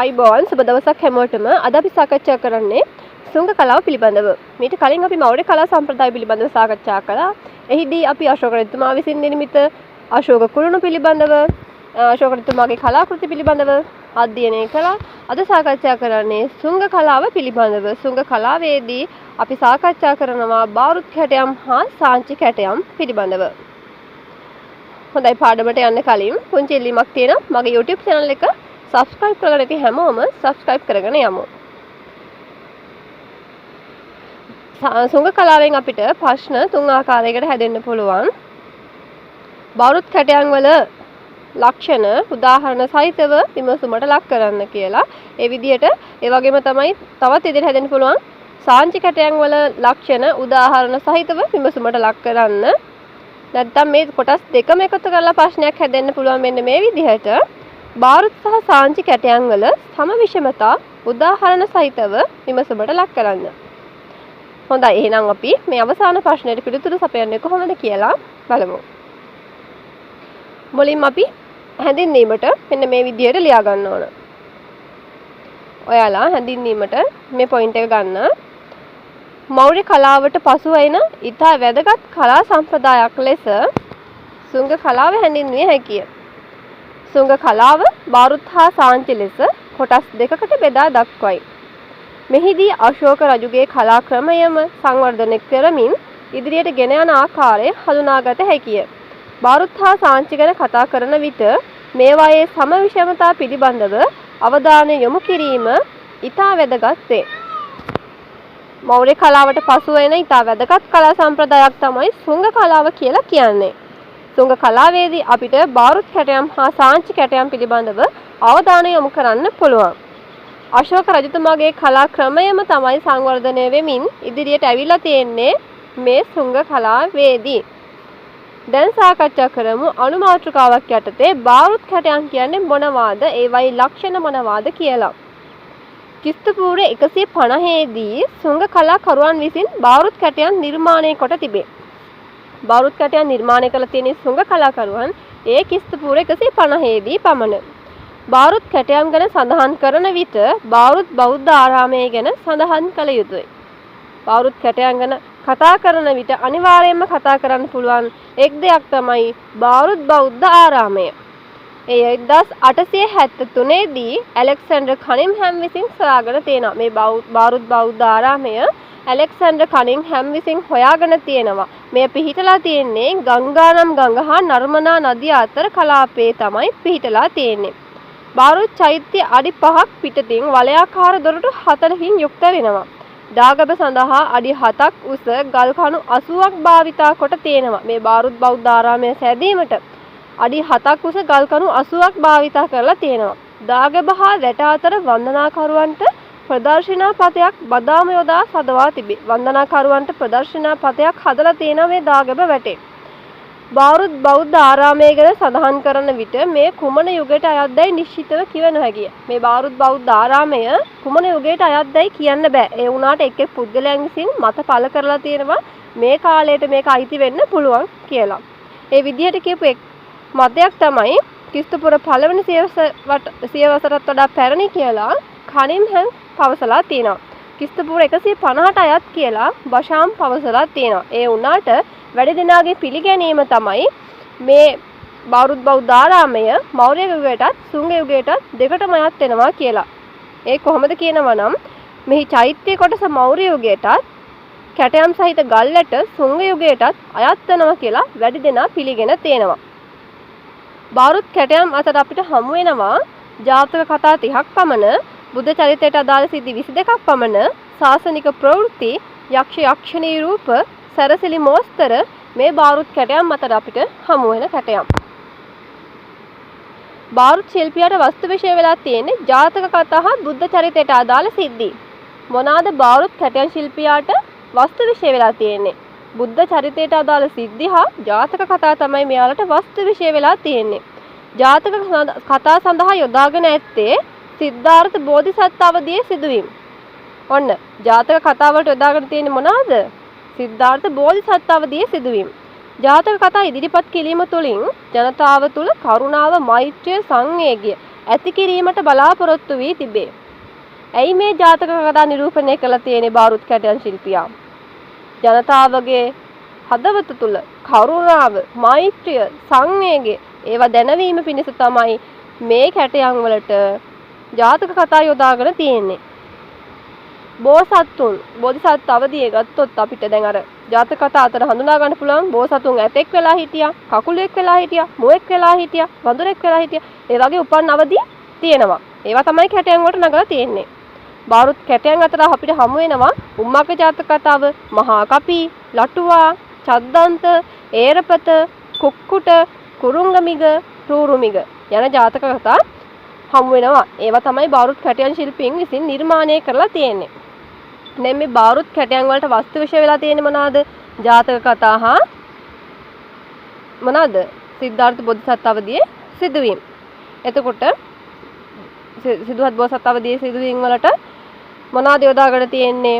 අයිබෝන් සුබ දවසක් හැමෝටම. අද අපි සාකච්ඡා කරන්නේ සුංග කලාව පිළිබඳව. මීට කලින් අපි මෞර්ය කලා සම්ප්‍රදාය පිළිබඳව සාකච්ඡා කළා. එහිදී අපි අශෝක රජතුමා විසින් නිර්මිත අශෝක කුළුණු පිළිබඳව, අශෝක රජතුමාගේ කලාකෘති පිළිබඳව අධ්‍යයනය කළා. අද සාකච්ඡා කරන්නේ සුංග කලාව පිළිබඳව. සුංග කලාවේදී අපි සාකච්ඡා කරනවා බාරුත් කැටයම් හා සාංචි කැටයම් පිළිබඳව. හොඳයි, පාඩමට යන්න කලින් පුංචි ඉල්ලීමක් තියෙනවා. මගේ YouTube channel එක subscribe කරලා නැති හැමෝම subscribe කරගෙන යමු. සුංග කලාවෙන් අපිට ප්‍රශ්න තුන් ආකාරයකට හැදෙන්න පුළුවන්. බාරුත් කැටයම් වල ලක්ෂණ උදාහරණ සහිතව විමසුමට ලක් කරන්න කියලා. ඒ විදිහට ඒ වගේම තමයි තවත් ඉදිරියට හැදෙන්න පුළුවන්. සාංචි කැටයම් වල ලක්ෂණ උදාහරණ සහිතව විමසුමට ලක් කරන්න. නැත්නම් මේ කොටස් දෙකම එකතු කරලා ප්‍රශ්නයක් හැදෙන්න පුළුවන් මෙන්න මේ විදිහට. බාරුත් සහ සාංචි කැටයම් වල සම විෂමතා උදාහරණ සහිතව විමසුමට ලක් කරන්න. හොඳයි, එහෙනම් අපි මේ අවසාන ප්‍රශ්නෙට පිළිතුරු සපයන්නේ කොහොමද කියලා බලමු. මුලින්ම අපි හැඳින්වීමට මෙන්න මේ විදිහට ලියා ගන්න ඕන. ඔයාලා හැඳින්වීමට මේ පොයින්ට් එක ගන්න. මෞර්ය කලාවට පසු වෙන ඉතා වැදගත් කලා සම්ප්‍රදායක් ලෙස සුංග කලාව හැඳින්විය හැකිය. සුංග කලාව බාරුත් හා සාංචි ලෙස කොටස් දෙකකට බෙදා දක්වයි. මෙහිදී අශෝක රජුගේ කලා ක්‍රමයම සංවර්ධනය කරමින් ඉදිරියට ගෙන යන ආකාරය හඳුනාගත හැකිය. බාරුත් හා සාංචි ගැන කතා කරන විට මේවායේ සම විෂමතා පිළිබඳව අවධානය යොමු කිරීම ඉතා වැදගත් වේ. මෞර්ය කලාවට පසු වෙන ඉතා වැදගත් කලා සම්ප්‍රදායක් තමයි සුංග කලාව කියලා කියන්නේ. සුංග කලාවේදී අපිට බාරුත් කැටයම් හා සාංචි කැටයම් පිළිබඳව අවධානය යොමු කරන්න පුළුවන්. අශෝක රජතුමාගේ කලා ක්‍රමයම තමයි සංවර්ධනය වෙමින් ඉදිරියට ඇවිල්ලා තියෙන්නේ මේ සුංග කලාවේදී. දැන් සාකච්ඡා කරමු අනුමාත්‍රිකාවක් යටතේ බාරුත් කැටයම් කියන්නේ මොනවාද, ඒවයි ලක්ෂණ මොනවාද කියලා. ක්‍රිස්තුපූර්ව 150 දී සුංග කලාකරුවන් විසින් බාරුත් කැටයම් නිර්මාණය කොට තිබේ. බාරුත් කැටයම් නිර්මාණය කළ තියෙන සුංග කලාකරුවන් ඒ ක්‍රිස්තුපූර්ව 150 දී පමණ. බාරුත් කැටයම් ගැන සඳහන් කරන විට බාරුත් බෞද්ධ ආරාමය ගැන සඳහන් කළ යුතුයි. බාරුත් කැටයම් ගැන කතා කරන විට අනිවාර්යයෙන්ම කතා කරන්න පුළුවන් එක් දෙයක් තමයි බාරුත් බෞද්ධ ආරාමය. එය 1873 දී ඇලෙක්සැන්ඩර් කනින්හැම් විසින් සොයාගෙන තියෙනවා. මේ බාරුත් බෞද්ධ ආරාමය ඇලෙක්සැන්ඩර් කනින්හැම් විසින් හොයාගෙන තියෙනවා. මේ පිහිටලා තියෙන්නේ ගංගානම් ගඟ හා නර්මදා නදිය අතර කලාපයේ තමයි පිහිටලා තියෙන්නේ. බාරුත් චෛත්‍ය අඩි 5ක් පිටතින් වලයාකාර දොරටු 4කින් යුක්ත වෙනවා. දාගැබ සඳහා අඩි 7ක් උස ගල් කණු 80ක් භාවිතා කොට තියෙනවා. මේ බාරුත් බෞද්ධ ආරාමය සෑදීමට අඩි 7ක් උස ගල් කණු 80ක් භාවිතා කරලා තියෙනවා. දාගැබ හා වැට අතර වන්දනාකරුවන්ට ප්‍රදර්ශනා පතයක් බදාම යොදා සදවා තිබේ. වන්දනාකරුවන්ට ප්‍රදර්ශනා පතයක් හදලා තියෙනවා මේ දාගැබ වැටේ. බාරුත් බෞද්ධ ආරාමය ගැන සඳහන් කරන විට මේ කුමන යුගයට අයත්දැයි නිශ්චිතව කිව නොහැකිය. මේ බාරුත් බෞද්ධ ආරාමය කුමන යුගයට අයත්දැයි කියන්න බෑ. ඒ වුණාට එක් එක් පුද්ගලයන් විසින් මත පළ කරලා තියෙනවා මේ කාලයට මේක අයිති වෙන්න පුළුවන් කියලා. ඒ විදිහට කියපු එක් මතයක් තමයි ක්‍රිස්තුපුර පළවෙනි සියවසටත් වඩා පැරණි කියලා කනින්හැම් පවසලා තියෙනවා. ක්‍රිස්තුපුර 150ට අයත් කියලා බෂාම් පවසලා තියෙනවා. ඒ වුණාට වැඩි දෙනාගේ පිළිගැනීම තමයි මේ බාරුත් බෞද්ධ ආරාමය මෞර්ය යුගයටත් සුංග යුගයටත් දෙකටම අයත් වෙනවා කියලා. ඒ කොහොමද කියනවා නම් මෙහි චෛත්‍ය කොටස මෞර්ය යුගයටත් කැටයම් සහිත ගල්ලට සුංග යුගයටත් අයත් වෙනවා කියලා වැඩි දෙනා පිළිගෙන තියෙනවා. බාරුත් කැටයම් අතර අපිට හමු වෙනවා ජාතක කතා 30ක් පමණ, බුද්ධ චරිතයට අදාළ සිද්ධි 22ක් පමණ, ශාසනික ප්‍රවෘත්ති, යක්ෂ යක්ෂණී රූප, සැරසිලි මෝස්තර මේ බාරුත් කැටයම් අතර අපිට හමු වෙන කැටයම්. බාරුත් ශිල්පියාට වස්තු විෂය වෙලා තියෙන්නේ ජාතක කතා හා බුද්ධ චරිතයට අදාළ සිද්ධි. මොනවාද බාරුත් කැටයම් ශිල්පියාට වස්තු විෂය වෙලා තියෙන්නේ? බුද්ධ චරිතයට අදාළ සිද්ධි හා ජාතක කතා තමයි මෙයාලට වස්තු විෂය වෙලා තියෙන්නේ. ජාතක කතා සඳහා යොදාගෙන ඇත්තේ සිද්ධාර්ථ බෝධිසත්ව අවදියේ සිදුවීම්. ඔන්න ජාතක කතාවලට යොදාගෙන තියෙන්නේ මොනවාද? සිද්ධාර්ථ බෝධිසත්ව අවදියේ සිදුවීම්. ජාතක කතා ඉදිරිපත් කිරීම තුළින් ජනතාව තුළ කරුණාව, මෛත්‍රිය, සංවේගය ඇති කිරීමට බලාපොරොත්තු වී තිබේ. ඇයි මේ ජාතක කතා නිරූපණය කළ තියෙන්නේ බාරුත් කැටයම් ශිල්පියා? ජනතාවගේ හදවත තුල කරුණාව, මෛත්‍රිය, සංවේගය ඒවා දැනවීම පිණිස තමයි මේ කැටයම් වලට ජාතක කතා යොදාගෙන තියෙන්නේ. බෝසත්තුන් බෝධිසත්ව අවදියේ ගත්තොත් අපිට දැන් අර ජාතක කතා අතර හඳුනා ගන්න පුළුවන් බෝසතුන් ඇතෙක් වෙලා හිටියා, කකුලෙක් වෙලා හිටියා, මුවෙක් වෙලා හිටියා, වඳුරෙක් වෙලා හිටියා. ඒ වගේ උපන් අවදි තියෙනවා. ඒවා තමයි කැටයම් වලට නගලා තියෙන්නේ. බාරුත් කැටයම් අතර අපිට හමු වෙනවා උම්මක ජාතක කතාව, මහා කපි, ලටුවා, චද්දන්ත, ඒරපත, කුක්කුට, කුරුංගමිග, රූරුමිග යන ජාතක කතා හමු වෙනවා. ඒවා තමයි බාරුත් කැටයම් ශිල්පීන් විසින් නිර්මාණය කරලා තියෙන්නේ. දැන් මේ බාරුත් කැටයම් වලට වස්තු විෂය වෙලා තියෙන්නේ මොනවාද? ජාතක කතා හා මොනවාද? සිද්ධාර්ථ බෝධිසත්ව අවදියේ සිදුවීම්. එතකොට සිද්ධාර්ථ බෝධිසත්ව අවදියේ සිදුවීම් වලට මොනවාද යොදාගෙන තියෙන්නේ?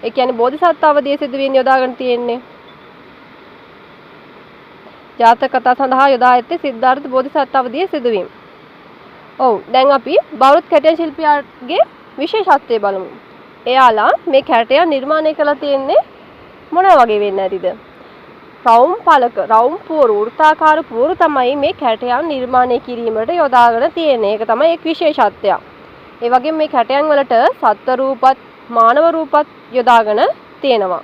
ඒ කියන්නේ බෝධිසත්ව අවදියේ සිදුවීම් යොදාගෙන තියෙන්නේ. ජාතක කතා සඳහා යොදා ඇත්තේ සිද්ධාර්ථ බෝධිසත්ව අවදියේ සිදුවීම්. ඔව් දැන් අපි බාරුත් කැටයම් ශිල්පියාගේ විශේෂත්වය බලමු. එයාලා මේ කැටයම් නිර්මාණය කරලා තියෙන්නේ මොන වගේ වෙන්න ඇතිද? රවුම් පළක, රවුම් පුවරු, වෘත්තාකාර පුවරු තමයි මේ කැටයම් නිර්මාණය කිරීමට යොදාගෙන තියෙන්නේ. ඒක තමයි එක් විශේෂත්වය. ඒ වගේම මේ කැටයම් වලට සත්ත්ව රූපත්, මානව රූපත් යොදාගෙන තියෙනවා.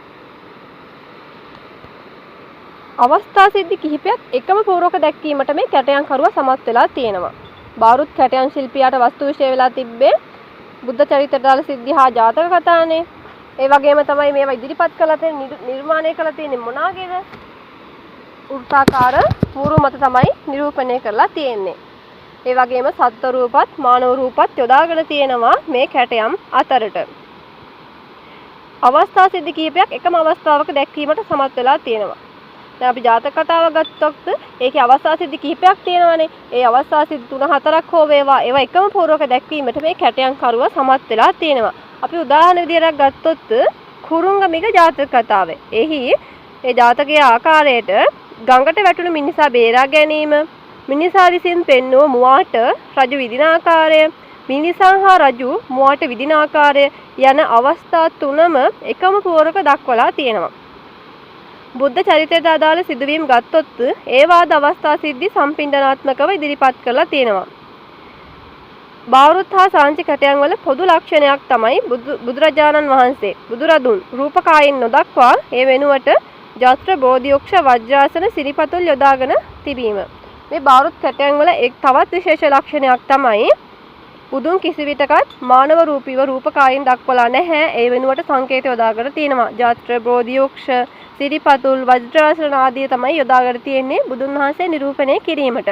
අවස්ථා සිද්ධි කිහිපයක් එකම පුවරක දැක්වීමට මේ කැටයම් කරුවා සමත් වෙලා තියෙනවා. බාරුත් කැටයම් ශිල්පියාට වස්තු විෂය වෙලා තිබ්බේ බුද්ධ චරිත දාල සිද්ධි හා ජාතක කතානේ. ඒ වගේම තමයි මේවා ඉදිරිපත් කළා තියෙන නිර්මාණය කළා තියෙන්නේ මොනාගේද? වෘත්තාකාර පුවරු මත තමයි නිරූපණය කරලා තියෙන්නේ. ඒ වගේම සත්ත්ව රූපත්, මානව රූපත් යොදාගෙන තියෙනවා මේ කැටයම් අතරට. අවස්ථා සිද්ධි කිහිපයක් එකම අවස්ථාවක දැක්වීමට සමත් වෙලා තියෙනවා. දැන් අපි ජාතක කතාව ගත්තොත් ඒකේ අවස්ථා සිද්ධි කිහිපයක් තියෙනවානේ. ඒ අවස්ථා සිද්ධි 3-4ක් හෝ වේවා ඒවා එකම පුවරක දැක්වීමට මේ කැටයම් කරුවා සමත් වෙලා තියෙනවා. අපි උදාහරණ විදියට ගත්තොත් කුරුංගමිග ජාතක කතාවේ. එහි ඒ ජාතකයේ ආකාරයට ගඟට වැටුණු මිනිසා බේරා ගැනීම, මිනිසා විසින් පෙන්වූ මුවාට රජු විදින ආකාරය, මිනිසා හා රජු මුවාට විදින ආකාරය යන අවස්ථා තුනම එකම පුවරක දක්වලා තියෙනවා. බුද්ධ චරිතයට අදාළ සිදුවීම් ගත්තොත් ඒ වාද අවස්ථා සිද්ධි සම්පින්ඩනාත්මකව ඉදිරිපත් කරලා තියෙනවා. බාරුත් හා සාංචි කැටයම් වල පොදු ලක්ෂණයක් තමයි බුදුරජාණන් වහන්සේ බුදුරදුන් රූපකායෙන් නොදක්වා ඒ වෙනුවට ජත්‍ර බෝධියොක්ෂ වජ්‍රාසන සිරිපතුල් යොදාගෙන තිබීම. මේ බාරුත් කැටයම් වල එක් තවත් විශේෂ ලක්ෂණයක් තමයි බුදුන් කිසිවිටකත් මානව රූපීව රූපකායෙන් දක්වලා නැහැ. ඒ වෙනුවට සංකේත යොදාගෙන තියෙනවා. ජත්‍ර බෝධියොක්ෂ සිරිපතුල් වජ්‍රාසන ආදී තමයි යොදාගෙන තියෙන්නේ බුදුන් වහන්සේ නිරූපණය කිරීමට.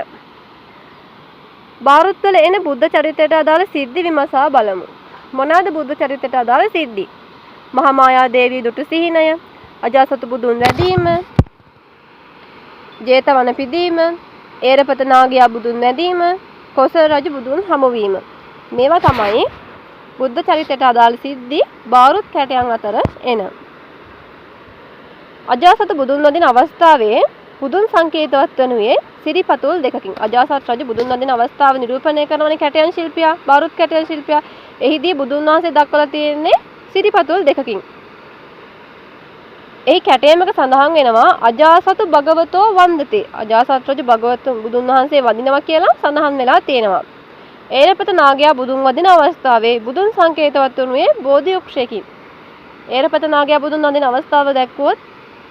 බාරුත් වල එන බුද්ධ චරිතයට අදාළ සිද්ධි විමසා බලමු. මොනවාද බුද්ධ චරිතයට අදාළ සිද්ධි? මහා මායා දේවී දුටු සිහිනය, අජාසතු බුදුන් වැඩීම, ජේතවන පිදීම, ඒරපත නාගයා බුදුන් වැඩීම, කොසල් රජු බුදුන් හමුවීම. මේවා තමයි බුද්ධ චරිතයට අදාළ සිද්ධි බාරුත් කැටයම් අතර එන. අජාසත බුදුන් වදින අවස්ථාවේ බුදුන් සංකේතවත් වනුයේ සිරිපතුල් දෙකකින්. අජාසත් රජු බුදුන් වදින අවස්ථාව නිරූපණය කරනවනේ කැටයම් ශිල්පියා, බාරුත් කැටයම් ශිල්පියා. එහිදී බුදුන් වහන්සේ දක්වලා තියෙන්නේ සිරිපතුල් දෙකකින්. එහි කැටයමක සඳහන් වෙනවා අජාසතු භගවතෝ වන්දතේ. අජාසත් රජු භගවතුන් බුදුන් වහන්සේ වදිනවා කියලා සඳහන් වෙලා තියෙනවා. ඒරපත නාගයා බුදුන් වදින අවස්ථාවේ බුදුන් සංකේතවත් වනුයේ බෝධි වෘක්ෂයකින්. ඒරපත නාගයා බුදුන් වදින අවස්ථාව දැක්වුවොත්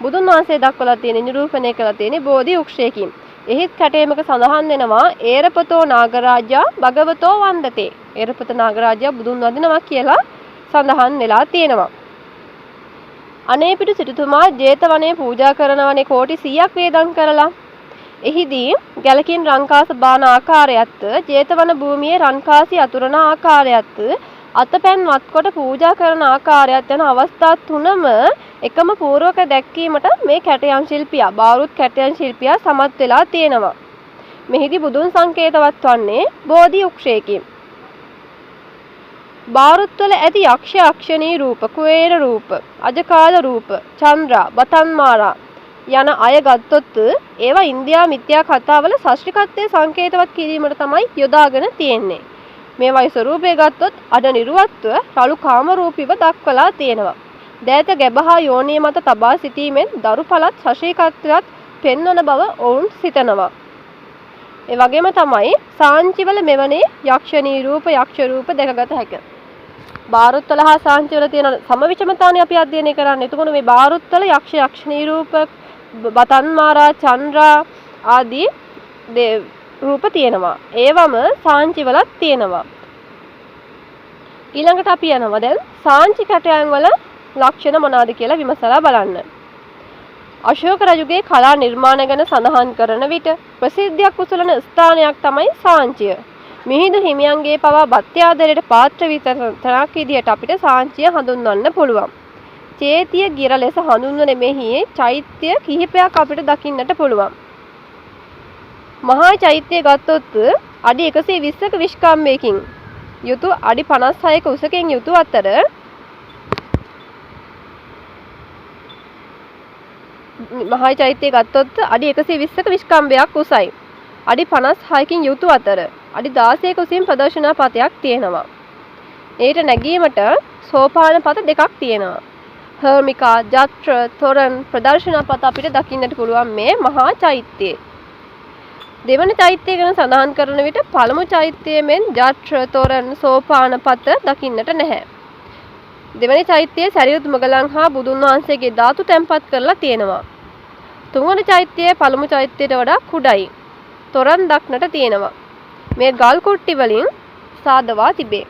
බුදුන් වහන්සේ දක්වලා තියෙන නිරූපණය කරලා තියෙන බෝධි වෘක්ෂයකින්. එහිත් කැටයමක සඳහන් වෙනවා ඒරපතෝ නාගරාජා භගවතෝ වන්දතේ. ඒරපත නාගරාජයා බුදුන් වදිනවා කියලා සඳහන් වෙලා තියෙනවා. අනේපිඬු සිටුතුමා ජේතවනයේ පූජා කරනවනේ කෝටි 100ක් වේදම් කරලා. එහිදී ගැලකින් රන්කාස බාන ආකාරයත්, ජේතවන භූමියේ රන්කාසි අතුරන ආකාරයත්, අතපැන් වත්කොට පූජා කරන ආකාරයත් යන අවස්ථා තුනම එකම පූර්වක දැක්වීමට මේ කැටයම් ශිල්පියා, බාරුත් කැටයම් ශිල්පියා සමත් වෙලා තියෙනවා. මෙහිදී බුදුන් සංකේතවත් වන්නේ බෝධි වෘක්ෂයකින්. බාරුත් වල ඇති යක්ෂ යක්ෂණී රූප, කුවේර රූප, අජකාල රූප, චන්ද්‍රා, බතන්මාලා, යන අය ගත්තොත් ඒවා ඉන්දියා මිත්‍යා කතාවල සශ්‍රිකත්වයේ සංකේතවත් කිරීමට තමයි යොදාගෙන තියෙන්නේ. මේවයි ස්වරූපය ගත්තොත් අඩ නිර්වත්ව රළු කාමරූපීව දක්වලා තියෙනවා. දෑත ගැබහා යෝනිය මත තබා සිටීමෙන් දරු පළත් සශ්‍රීකත්වයක් පෙන්වන බව ඔවුන් සිතනවා. ඒ වගේම තමයි සාංචිවල මෙවැනි යක්ෂණී රූප යක්ෂ රූප දැකගත හැකියි. බාරුත්වල හා සාංචිවල තියෙන සමවිෂමතාවනේ අපි අධ්‍යයනය කරන්නේ. එතකොට මේ බාරුත්වල යක්ෂ යක්ෂණී රූප බතන්මාරා චන්ද්‍රා ආදී රූප තියෙනවා. ඒවම සාංචිවලත් තියෙනවා. ඊළඟට අපි යනවා දැන් සාංචි කැටයන් වල ලක්ෂණ මොනවාද කියලා විමසලා බලන්න. අශෝක රජුගේ කලා නිර්මාණ ගැන සඳහන් කරන විට ප්‍රසිද්ධියක් උසුලන ස්ථානයක් තමයි සාංචිය. මිහිඳු හිමියන්ගේ පවා බත්යාදරයට පාත්‍ර විතරක් විදියට අපිට සාංචිය හඳුන්වන්න පුළුවන්. චේතිය ගිර ලෙස හඳුන්වන මෙහි චෛත්‍ය කිහිපයක් අපිට දකින්නට පුළුවන්. මහා චෛත්‍යය ගත්තොත් අඩි 120ක විස්කම්භයකින් යුතු අඩි 56ක උසකින් යුතු අතර මහා චෛත්‍යය ගත්තොත් අඩි 120ක විස්කම්භයක් උසයි. අඩි 56කින් යුතු අතර අඩි 16ක උසින් ප්‍රදර්ශනා පතයක් තියෙනවා. ඒට නැගීමට සෝපාන පත දෙකක් තියෙනවා. හර්මිකා, ජත්‍ර, තොරන් ප්‍රදර්ශනා පත අපිට දකින්නට පුළුවන් මේ මහා චෛත්‍යයේ. දෙවන චෛත්‍යය ගැන සඳහන් කරන විට පළමු චෛත්‍යයේ මෙන් ජත්‍ර, තොරන්, සෝපාන පත දකින්නට නැහැ. දෙවැනි චෛත්‍යයේ සරියුත් මුගලන් හා බුදුන් වහන්සේගේ ධාතු තැන්පත් කරලා තියෙනවා. තුන්වන චෛත්‍යයේ පළමු චෛත්‍යයට වඩා කුඩයි. තොරන් දක්නට තියෙනවා. මේ ගල් කුට්ටි වලින් සාදවා තිබේ.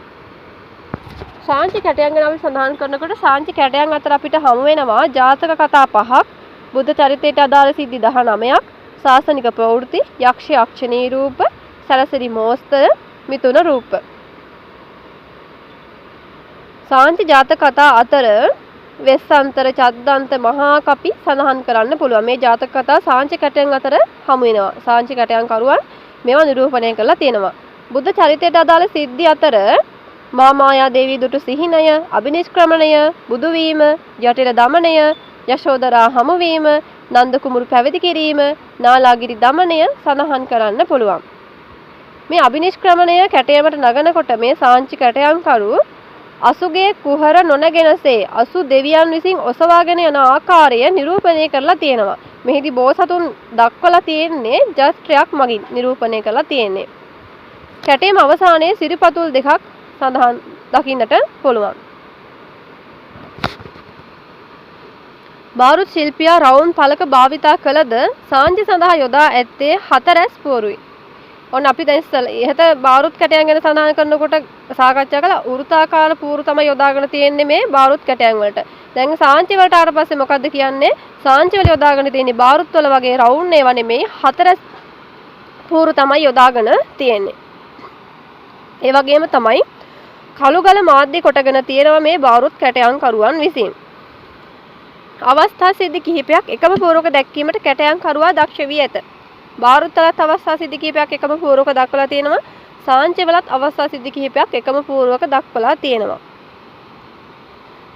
සාංචි කැටයන් ගැන අපි සඳහන් කරනකොට සාංචි කැටයන් අතර අපිට හමු වෙනවා ජාතක කතා 5ක්, බුද්ධ චරිතයට අදාළ සිද්ධි 19ක්, ශාසනික ප්‍රවෘත්ති, යක්ෂ යක්ෂණී රූප, සරසරි මෝස්තර, මිතුන රූප. සාංචි ජාතක කතා අතර වෙස්සන්තර, චද්දන්ත, මහා කපි සඳහන් කරන්න පුළුවන්. මේ ජාතක කතා සාංචි කැටයන් අතර හමු වෙනවා. සාංචි කැටයන් කරුවන් මේවා නිරූපණය කරලා තියෙනවා. බුද්ධ චරිතයට අදාළ සිද්ධි අතර මාමායා දේවී දුටු සිහිනය, අබිනිෂ්ක්‍රමණය, බුදු වීම, ජටිල දමනය, යශෝදරා හමුවීම, නන්ද කුමරු පැවිදි කිරීම, නාලාගිරි දමනය සඳහන් කරන්න පුළුවන්. මේ අබිනිෂ්ක්‍රමණය කැටයමට නගනකොට මේ සාංචි කැටයන් කරු අසුගේ කුහර නොනගෙනසේ අසු දෙවියන් විසින් ඔසවාගෙන යන ආකාරය නිරූපණය කරලා තියෙනවා. මෙහිදී බෝසතුන් දක්වලා තියෙන්නේ ජස්ත්‍රයක් මගින් නිරූපණය කරලා තියෙන්නේ. කැටයම අවසානයේ සිරිපතුල් දෙකක් සඳහන් දකින්නට පුළුවන්. බාරුත් ශිල්පියා රවුම් පළක භාවිතා කළද සාංචි සඳහා යොදා ඇත්තේ 4 පුවරුයි. ඔන්න අපි දැන් ඉහත බාරුත් කැටයන් ගැන සඳහන් කරනකොට සාකච්ඡා කළා වෘත්තාකාර පුවරු තමයි යොදාගෙන තියෙන්නේ මේ බාරුත් කැටයන් වලට. දැන් සාංචි වලට ආවට පස්සේ මොකද්ද කියන්නේ? සාංචි වල යොදාගෙන තියෙන්නේ බාරුත් වල වගේ රවුම් ඒවා නෙමෙයි 4 පුවරු තමයි යොදාගෙන තියෙන්නේ. ඒ වගේම තමයි කළුගල මාධ්‍ය කොටගෙන තියෙනවා මේ බාරුත් කැටයන් කරුවන් විසින්. අවස්ථා සිද්ධි කිහිපයක් එකම පුවරක දැක්වීමට කැටයන් කරුවා දක්ෂ වී ඇත. බාරුත් වලත් අවස්ථා සිද්ධි කිහිපයක් එකම පුවරක දක්වලා තියෙනවා. සාංචි වලත් අවස්ථා සිද්ධි කිහිපයක් එකම පුවරක දක්වලා තියෙනවා.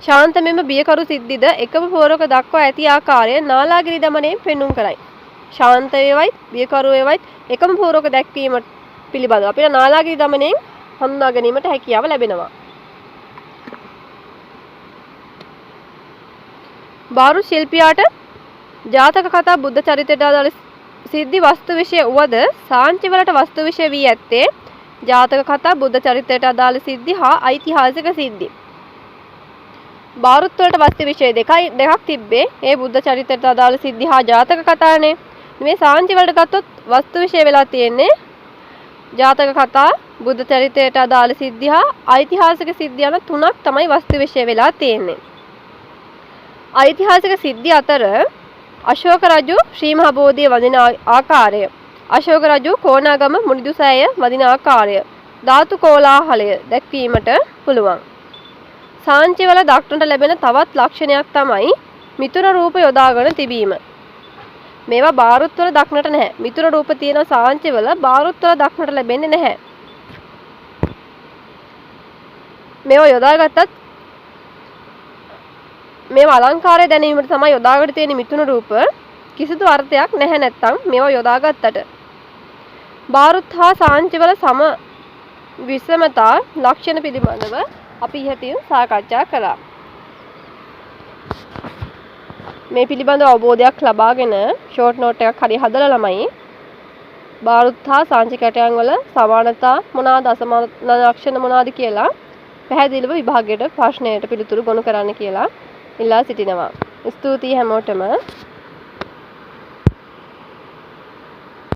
ශාන්ත මෙම බියකරු සිද්ධිද එකම පුවරක දක්වා ඇති ආකාරය නාලාගිරි දමනයෙන් පෙන්눔 කරයි. ශාන්ත වේවයි බියකරු වේවයි එකම පුවරක දැක්වීම පිළිබඳව අපිට නාලාගිරි දමනයෙන් හඳුනා ගැනීමට හැකියාව ලැබෙනවා. බාරුත් ශිල්පියාට ජාතක කතා බුද්ධ චරිතයට අදාළ සිද්ධි වස්තු විෂය වුවද සාංචි වලට වස්තු විෂය වී ඇත්තේ ජාතක කතා බුද්ධ චරිතයට අදාළ සිද්ධි හා ඓතිහාසික සිද්ධි. බාරුත් වලට වස්තු විෂය දෙකක් තිබ්බේ. ඒ බුද්ධ චරිතයට අදාළ සිද්ධි හා ජාතක කතානේ. මේ සාංචි වලට ගත්තොත් වස්තු විෂය වෙලා තියෙන්නේ ජාතක කතා, බුද්ධ චරිතයට අදාළ සිද්ධි හා ඓතිහාසික සිද්ධි යන තුනක් තමයි වස්තු විෂය වෙලා තියෙන්නේ. ඓතිහාසික සිද්ධි අතර අශෝක රජු ශ්‍රී මහා බෝධිය වදින ආකාරය, අශෝක රජු කොණාගම මුනිදුසෑය වදින ආකාරය, ධාතු කෝලාහලය දැක්වීමට පුළුවන්. සාංචි වල දක්නට ලැබෙන තවත් ලක්ෂණයක් තමයි මිතුර රූප යොදාගෙන තිබීම. මේවා බාරුත් වල දක්නට නැහැ. මිතුර රූප තියෙන සාංචි වල බාරුත් වල දක්නට ලැබෙන්නේ නැහැ. මේවා යොදාගත්තත් මේවා අලංකාරය දැනීමට තමයි යොදාගෙන තියෙන මිතුන රූප. කිසිදු අර්ථයක් නැහැ නැත්තම් මේවා යොදාගත්තට. බාරුත් හා සාංචිවල සම විෂමතා ලක්ෂණ පිළිබඳව අපි ඉහතින් සාකච්ඡා කළා. මේ පිළිබඳව අවබෝධයක් ලබාගෙන ෂෝට් නෝට් එකක් හරි හදලා ළමයි බාරුත් හා සාංචි කැටයන් වල සමානතා මොනවාද අසමාන ලක්ෂණ මොනවාද කියලා පැහැදිලිව විභාගයට ප්‍රශ්නයට පිළිතුරු ගොනු කරන්න කියලා ඉල්ලා සිටිනවා. ස්තුතියි හැමෝටම.